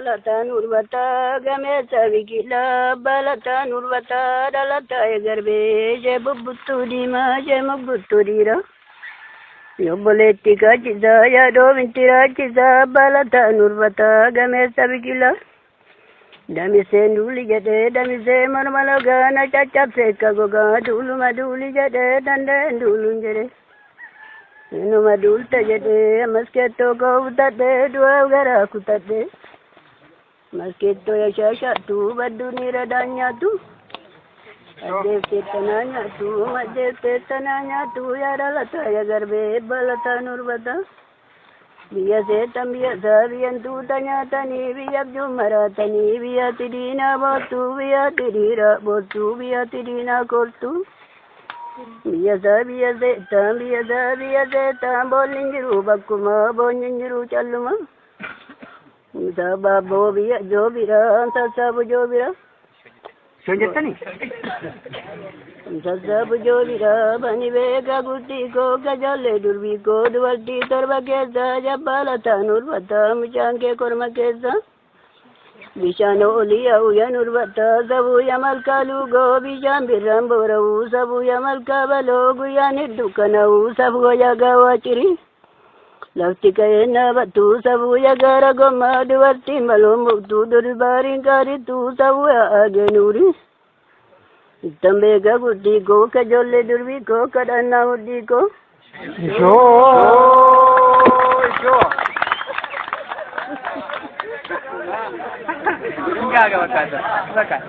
balatan urbata gameessa biqilaa balatan urbata dhalata egarbe jee bubbuttuu diimaa jee mubbuttuu dhiira yobboleetti kaachisaa yaadoo mintiraachisa balatan urbata gameessa biqilaa damiseen duuli jedhee damisee morma logaana caccabsee akka gogaa duuluma duuli jedhee dandeen duuluun jedhee inuma duulta jedhee maskeettoo koo kutadhee du'a garaa kutadhee maskeettoo yashaashattuu badduu niira daanyaatu addeeftee tanaa nyaatu maddeeftee tanaa nyaatu yaada lataa yagarbee balataan urbata biyya seetan biyya saa biyyan tuuta nyaatanii biyya abjuun maraatanii biyyatti diinaa boortuu biyyatti dhiiraa boortuu biyyatti diinaa koortuu biyya saa biyya seetan boolli hin jiru bakkuma boonyi hin jiru calluma musaa baabboo biyya joobira sassaabu joobira Soon jettanii? sassaabu joobira bani beekaa guddi koo gajallee durbii koo dubartii torba keessa jabbalataan urbata mucaan kee korma keessa bishaan olii yaa'uyan urbata sabuuya malkaa luugoo bishaan birraan boora'uu sabuuya malkaa baloo guyyaan hedduu kana'uu sabuuya gaawaa cirii lafti ka'een dhaabattuu sabuuya gaara gommaa dubartiin maloon muktuu durbaariin qaarittuu sabuuya ageenuuri ittan beeka guddii koo kajoollee durbii koo kadhannaa huddii koo Ishoo! Enggak bakal.